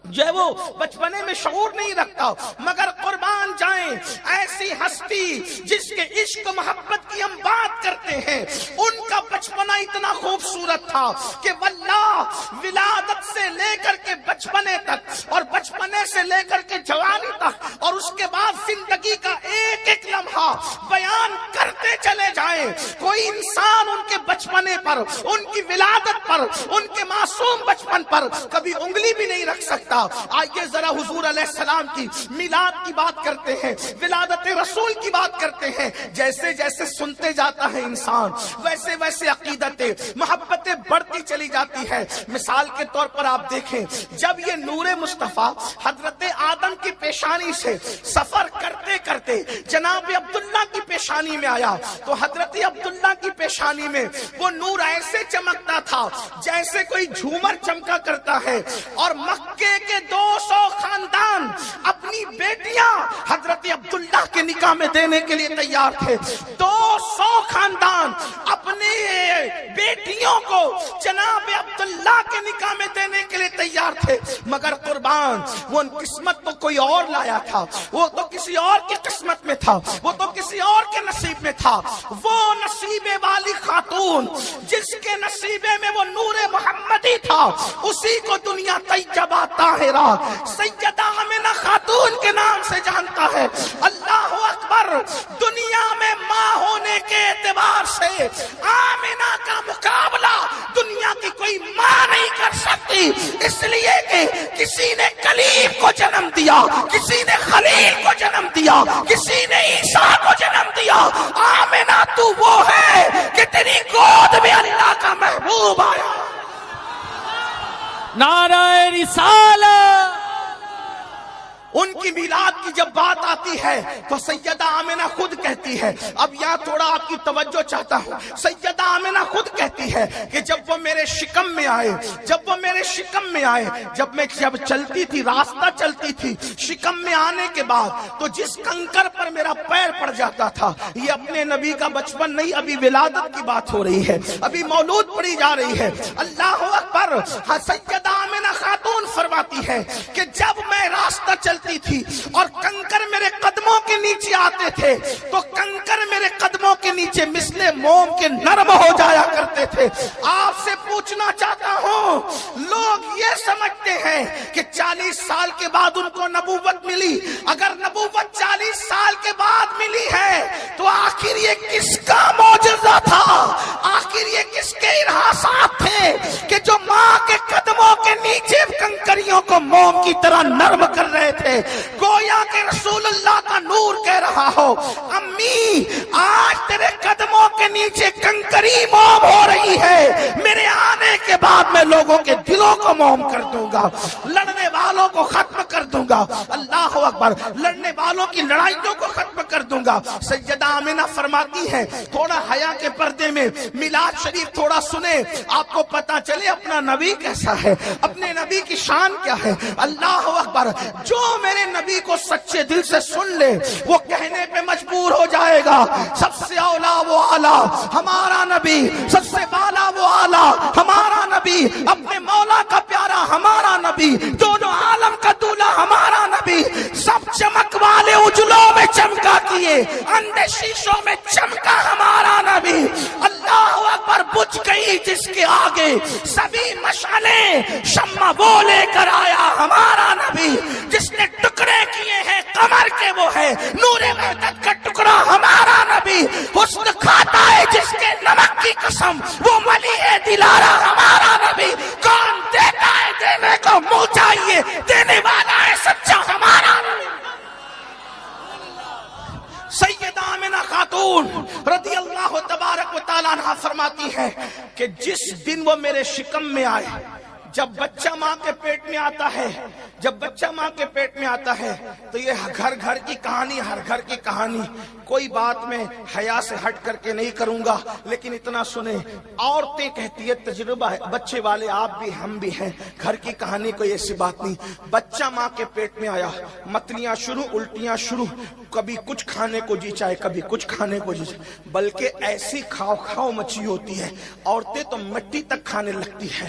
جو ہے وہ بچپنے میں شعور نہیں رکھتا، مگر قربان جائیں ایسی ہستی جس کے عشق محبت کی ہم بات کرتے ہیں، ان کا بچپنا اتنا خوبصورت تھا کہ واللہ ولادت سے لے کر کے بچپنے تک اور بچپنے سے لے کر کے جوانی تک اور اس کے بعد زندگی کا ایک ایک لمحہ بیان کرتے چلے جائیں، کوئی انسان ان کے بچپنے پر، ان کی ولادت پر، ان کے معصوم بچپن پر کبھی انگلی بھی نہیں رکھ سکتا۔ آئیے ذرا حضور علیہ السلام کی میلاد کی بات کرتے ہیں، ولادت رسول کی بات کرتے ہیں۔ جیسے جیسے سنتے جاتا ہے انسان ویسے ویسے عقیدتیں، محبتیں بڑھتی چلی جاتی ہے۔ مثال کے طور پر آپ دیکھیں، جب یہ نور مصطفیٰ حضرت آدم کی پیشانی سے سفر کرتے کرتے جناب عبداللہ کی پیشانی میں آیا تو حضرت عبداللہ کی پیشانی میں وہ نور ایسے چمکتا تھا جیسے کوئی جھومر چمکا کرتا ہے، اور مکے کے 200 خاندان اپنی بیٹیاں حضرت عبداللہ کے نکاح میں دینے کے لیے تیار تھے۔ 200 خاندان اپنی بیٹیوں کو جناب عبداللہ کے نکاح میں دینے کے لیے تیار تھے، مگر قربان وہ قسمت تو کوئی اور لایا تھا، وہ تو کسی اور کی قسمت میں تھا، وہ تو کسی اور کے نصیب میں تھا۔ وہ نصیبے والی خاتون جس کے نصیبے میں وہ نور محمدی تھا، اسی کو دنیا طیبہ طاہرہ سیدہ آمنہ خاتون کے نام سے جانتا ہے۔ اللہ اکبر! دنیا میں ماں ہونے کے اعتبار سے آمنہ کا مقابلہ دنیا کی کوئی ماں نہیں کر سکتی، اس لیے کہ کسی نے کلیم کو جنم دیا، کسی نے خلیل کو جنم دیا، کسی نے عیسیٰ کو جنم دیا۔ آمنہ تو وہ ہے کہ تیری گود میں اللہ کا محبوب آیا۔ نعرہ رسالت! ان کی میلاد کی جب بات آتی ہے تو سیدہ آمنہ خود کہتی ہے، اب یہاں تھوڑا آپ کی توجہ چاہتا ہوں، سیدہ آمنہ خود کہتی ہے کہ جب وہ میرے شکم میں آئے، جب چلتی تھی، راستہ چلتی تھی، شکم میں آنے کے بعد تو جس کنکر پر میرا پیر پڑ جاتا تھا، یہ اپنے نبی کا بچپن نہیں، ابھی ولادت کی بات ہو رہی ہے، ابھی مولود پڑی جا رہی ہے۔ اللہ اکبر! سیدہ آمنہ خاتون فرماتی ہے کہ جب میں راستہ چلتی تھی اور کنکر میرے قدموں کے نیچے آتے تھے تو کنکر میرے قدموں کے نیچے مثل موم کے نرم ہو جایا کرتے تھے۔ آپ سے پوچھنا چاہتا ہوں، لوگ یہ سمجھتے ہیں کہ 40 سال کے بعد ان کو نبوت ملی، اگر نبوت 40 سال کے بعد ملی ہے تو آخر یہ کس کا معجزہ تھا، آخر یہ کس کے ارہاسات تھے کہ جو ماں کے قدموں کے نیچے کنکریوں کو موم کی طرح نرم کر رہے تھے؟ گویا کہ رسول اللہ کا نور کہہ رہا ہو، امی آج تیرے قدموں کے نیچے کنکری موم ہو رہی ہے، میرے آنے کے بعد میں لوگوں کے دلوں کو موم کر دوں گا، لڑنے والوں کو ختم کر دوں گا۔ اللہ اکبر! لڑنے والوں کی لڑائیوں کو ختم کر دوں گا۔ سیدہ آمنہ فرماتی ہے، تھوڑا حیا کے پردے میں میلاد شریف تھوڑا سنیں، آپ کو پتا چلے اپنا نبی کیسا ہے، اپنے نبی کی شان کیا ہے۔ اللہ اکبر! جو میرے نبی کو سچے دل سے سن لے وہ کہنے پہ مجبور ہو جائے گا، سب سے اولا وہ اعلیٰ ہمارا نبی، سب سے بالا وہ اعلیٰ ہمارا نبی، اپنے مولا کا پیارا ہمارا نبی، دونوں عالم کا دولہ ہمارا نبی، سب چمک والے اجلوں میں چمکا کیے، اندھے شیشوں میں چمکا ہمارا نبی۔ اللہ اکبر! بجھ گئی جس کے آگے سبھی مشعلیں، شمع وہ لے کر آیا ہمارا نبی، جس نے ٹکڑے کیے ہیں قمر کے وہ ہے نور وحدت کا ٹکڑا ہمارا نبی، حسن کھاتا ہے جس کے نمک کی قسم وہ ولی ہے دلارا ہمارا نبی، کون دیتا ہے دینے کو منہ چاہیے، دینے والا ہے سچا ہمارا نبی۔ سیدہ آمنہ خاتون رضی اللہ تبارک و تعالیٰ عنہا فرماتی ہے کہ جس دن وہ میرے شکم میں آئے، جب بچہ ماں کے پیٹ میں آتا ہے، جب بچہ ماں کے پیٹ میں آتا ہے تو یہ گھر گھر کی کہانی، ہر گھر کی کہانی، کوئی بات میں حیا سے ہٹ کر کے نہیں کروں گا، لیکن اتنا سنیں، عورتیں کہتی ہے تجربہ ہے، بچے والے آپ بھی ہم بھی ہیں، گھر کی کہانی کوئی ایسی بات نہیں، بچہ ماں کے پیٹ میں آیا، متلیاں شروع، الٹیاں شروع، کبھی کچھ کھانے کو جی چاہے، کبھی کچھ کھانے کو جی چاہے، بلکہ ایسی کھاؤ کھاؤ مچی ہوتی ہے، عورتیں تو مٹی تک کھانے لگتی ہے۔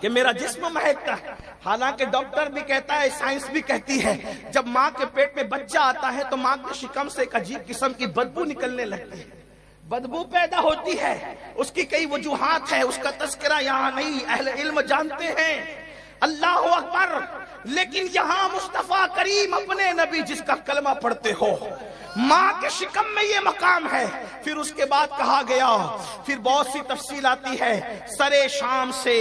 کہ میرا جسم مہکتا ہے. حالانکہ ڈاکٹر بھی کہتا ہے, سائنس بھی کہتی ہے, جب ماں کے پیٹ میں بچہ آتا ہے تو ماں کے شکم سے ایک عجیب قسم کی بدبو نکلنے لگتی ہے, بدبو پیدا ہوتی ہے. اس کی کئی وجوہات ہیں, اس کا تذکرہ یہاں نہیں, اہل علم جانتے ہیں. اللہ اکبر. لیکن یہاں مصطفیٰ کریم اپنے نبی جس کا کلمہ پڑھتے ہو, ماں کے شکم میں یہ مقام ہے. پھر اس کے بعد کہا گیا, پھر بہت سی تفصیل آتی ہے, سرے شام سے,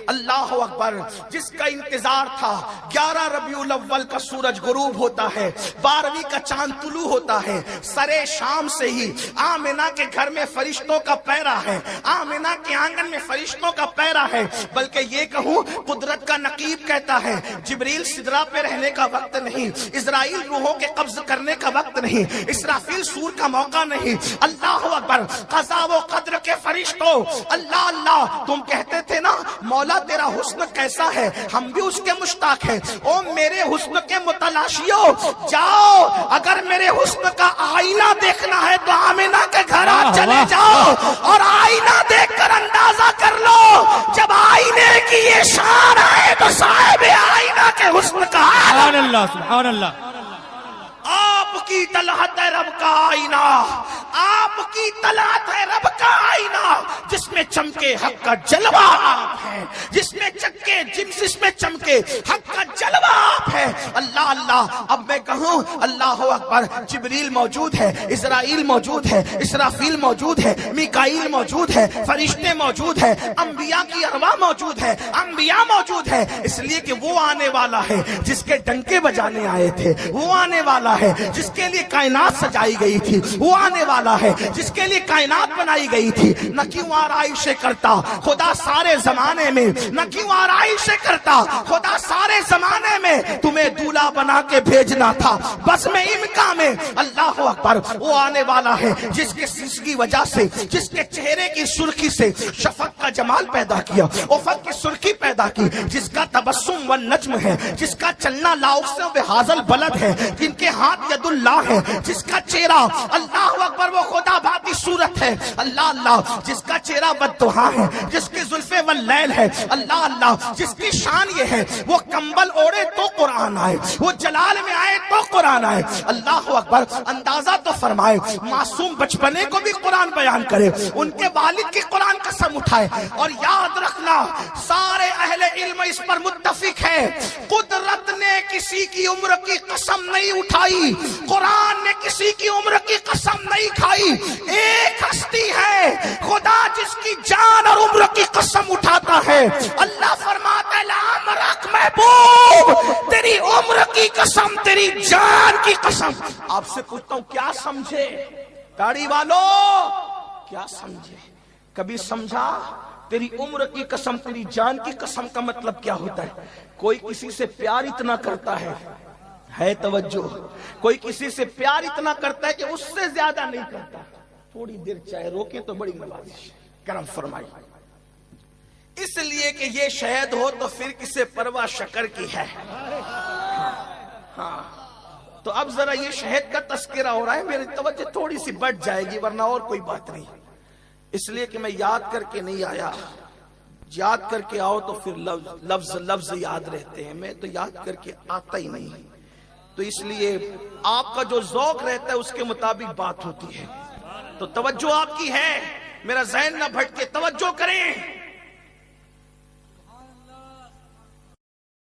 اللہ اکبر, جس کا انتظار تھا. 11 ربیع الاول کا سورج غروب ہوتا ہے, 12ویں کا چاند طلوع ہوتا ہے. سرے شام سے ہی آمنہ کے گھر میں فرشتوں کا پیرا ہے, آمنہ کے آنگن میں فرشتوں کا پیرا ہے. بلکہ یہ کہوں, قدرت کا نقیب کہتا ہے, جبریل سدرہ پہ رہنے کا وقت نہیں, اسرائیل روحوں کے قبض کرنے کا وقت نہیں, اسرافیل سور کا موقع نہیں. اللہ اکبر. قضا و قدر کے فرشتوں, اللہ اللہ, تم کہتے تھے نا مولا تیرا حسن کیسا ہے, ہم بھی اس کے مشتاق ہیں. او میرے حسن کے متلاشیوں, جاؤ, اگر میرے حسن کا آئینہ دیکھنا ہے تو آمنہ کے گھر چلے جاؤ اور آئینہ دیکھ کر اندازہ کر لو. جب آئینے کی یہ شان ہے تو صاحب آئینہ کے حسن کا سبحان اللہ, سبحان اللہ. آپ کی طلعت ہے رب کا آئینہ, آپ کی طلعت ہے رب کا آئینہ, جس میں چمکے حق کا جلوہ آپ ہے, جس میں چمکے حق کا جلوہ آپ ہے. اللہ اللہ. اب میں کہوں, اللہ اکبر, جبریل موجود ہے, اسرائیل موجود ہے, اسرافیل موجود ہے, میکائیل موجود ہے, فرشتے موجود ہے, انبیاء کی ارواح موجود ہے, انبیاء موجود ہے. اس لیے کہ وہ آنے والا ہے جس کے ڈنکے بجانے آئے تھے, وہ آنے والا ہے جس کے لیے کائنات سجائی گئی تھی, وہ آنے والا ہے جس کے لیے کائنات بنائی گئی تھی. نہ کیوں آرائشیں کرتا خدا سارے زمانے میں, نہ کیوں آرائشیں کرتا خدا سارے زمانے میں, تمہیں دولہا بنا کے بھیجنا تھا بس میں امکان میں. اللہ اکبر. وہ آنے والا ہے جس کے سیس کی وجہ سے, جس کے چہرے کی سرخی سے شفق کا جمال پیدا کیا, افق کی سرخی پیدا کی, جس کا تبسم والنجم ہے, جس کا چلنا لاؤسوں بحاظل بلد ہے, جن کے ہاتھ ید اللہ ہے, جس کا چہرہ اللہ اکبر وہ خدا بھاتی صورت ہے. اللہ اللہ. جس کا چہرہ بددہا ہے, جس کی زلفیں واللیل ہے. اللہ اللہ. جس کی شان یہ ہے وہ کمبل اوڑے تو قرآن آئے, وہ جلال میں آئے تو قرآن آئے. اللہ اکبر. اندازہ تو فرمائے, معصوم بچپنے کو بھی قرآن بیان کرے, ان کے والد کی قرآن قسم اٹھائے. اور یاد رکھنا, سارے اہل علم اس پر متفق ہے, قدرت نے کسی کی عمر کی قسم نہیں اٹھائی, قرآن نے کسی کی عمر کی قسم نہیں کھائی. ایک ہستی ہے خدا جس کی جان اور عمر کی قسم اٹھاتا ہے. اللہ فرماتا ہے, لعمرک محبوب, تیری عمر کی قسم, تیری جان کی قسم. آپ سے پوچھتا ہوں, کیا سمجھے داڑھی والو, کیا سمجھے؟ کبھی سمجھا تیری عمر کی قسم, تیری جان کی قسم کا مطلب کیا ہوتا ہے؟ کوئی کسی سے پیار اتنا کرتا ہے توجہ, کوئی کسی سے پیار اتنا کرتا ہے کہ اس سے زیادہ نہیں کرتا. تھوڑی دیر چاہے روکے تو بڑی نوازش, کرم فرمائی. اس لیے کہ یہ شہد ہو تو پھر کسے پرواہ شکر کی ہے. ہاں, تو اب ذرا یہ شہد کا تذکرہ ہو رہا ہے, میری توجہ تھوڑی سی بڑھ جائے گی, ورنہ اور کوئی بات نہیں. اس لیے کہ میں یاد کر کے نہیں آیا, یاد کر کے آؤ تو پھر لفظ یاد رہتے ہیں, میں تو یاد کر کے آتا ہی نہیں. تو اس لیے آپ کا جو ذوق رہتا ہے اس کے مطابق بات ہوتی ہے. تو توجہ آپ کی ہے, میرا ذہن نہ بھٹکے, توجہ کریں.